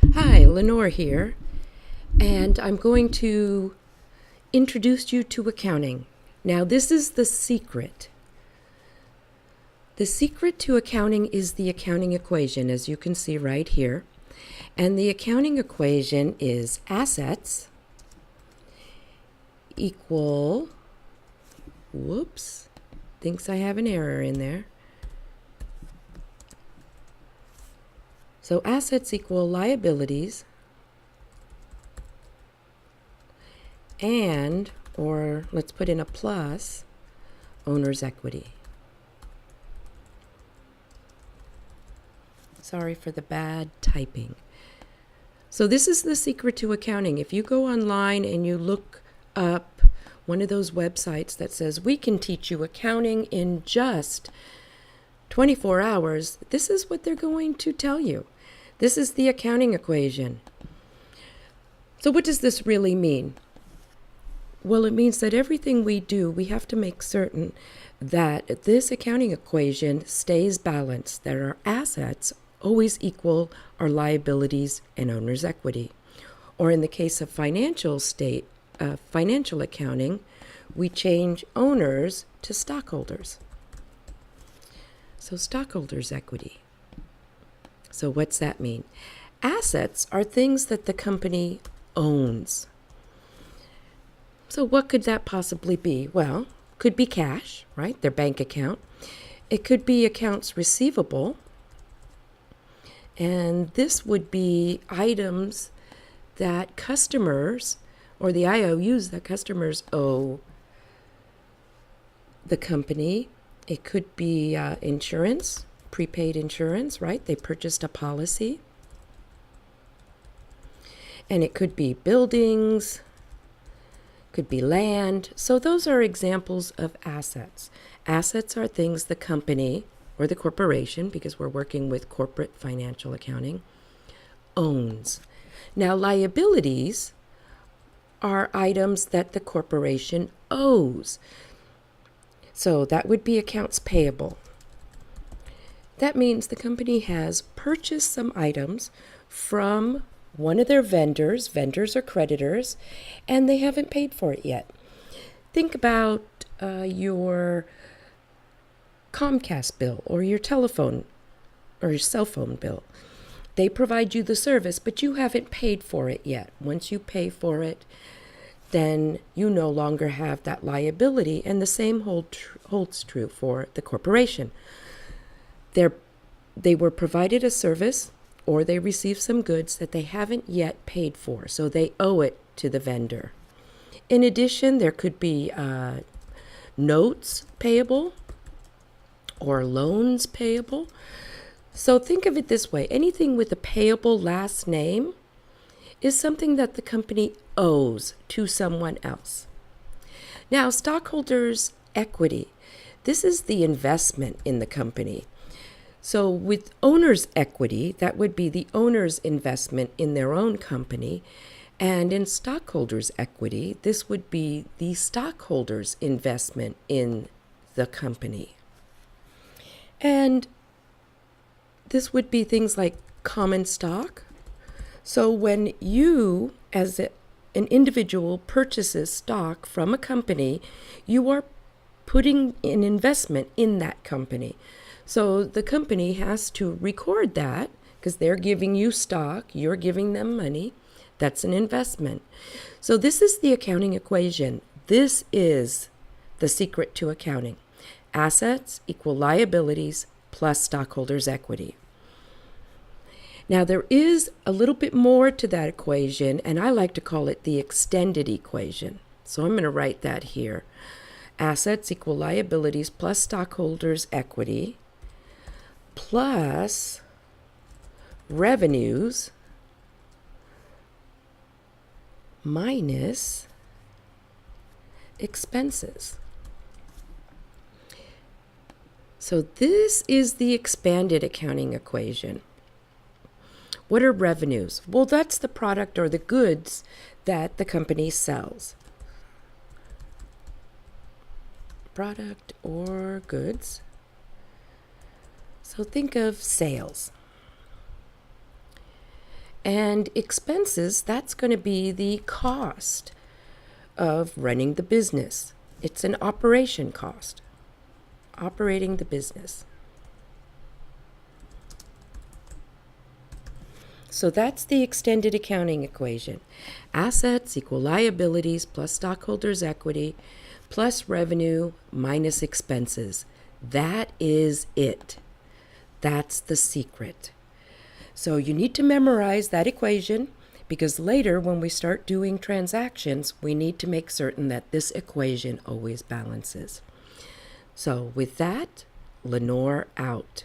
Hi, Lenore here, and I'm going to introduce you to accounting. Now, this is the secret. The secret to accounting is the accounting equation, as you can see right here. And the accounting equation is assets equal, whoops, thinks I have an error in there. So assets equal liabilities and, or let's put in a plus, owner's equity. Sorry for the bad typing. So this is the secret to accounting. If you go online and you look up one of those websites that says, we can teach you accounting in just 24 hours, this is what they're going to tell you. This is the accounting equation. So what does this really mean? Well, it means that everything we do, we have to make certain that this accounting equation stays balanced, that our assets always equal our liabilities and owner's equity. Or in the case of financial accounting, we change owners to stockholders. So stockholders' equity. So what's that mean? Assets are things that the company owns. So what could that possibly be? Well, could be cash, right? Their bank account. It could be accounts receivable. And this would be items that customers, or the IOUs that customers owe the company. It could be insurance, prepaid insurance, right? They purchased a policy. And it could be buildings, could be land. So those are examples of assets. Assets are things the company or the corporation, because we're working with corporate financial accounting, owns. Now, liabilities are items that the corporation owes. So that would be accounts payable. That means the company has purchased some items from one of their vendors or creditors, and they haven't paid for it yet. Think about your Comcast bill or your telephone or your cell phone bill. They provide you the service, but you haven't paid for it yet. Once you pay for it, then you no longer have that liability, and the same holds true for the corporation. They were provided a service or they received some goods that they haven't yet paid for, so they owe it to the vendor. In addition, there could be notes payable or loans payable. So think of it this way. Anything with a payable last name is something that the company owes to someone else. Now, stockholders' equity. This is the investment in the company. So with owner's equity, that would be the owner's investment in their own company. And in stockholders' equity, this would be the stockholders' investment in the company. And this would be things like common stock. So when you, as an individual, purchases stock from a company, you are putting an investment in that company. So the company has to record that because they're giving you stock, you're giving them money. That's an investment. So this is the accounting equation. This is the secret to accounting. Assets equal liabilities plus stockholders' equity. Now, there is a little bit more to that equation, and I like to call it the extended equation. So I'm going to write that here. Assets equal liabilities plus stockholders' equity plus revenues minus expenses. So this is the expanded accounting equation. What are revenues? Well, that's the product or the goods that the company sells. Product or goods. So think of sales. And expenses, that's going to be the cost of running the business. It's an operation cost, operating the business. So that's the extended accounting equation. Assets equal liabilities plus stockholders' equity plus revenue minus expenses. That is it. That's the secret. So you need to memorize that equation, because later when we start doing transactions, we need to make certain that this equation always balances. So with that, Lenore out.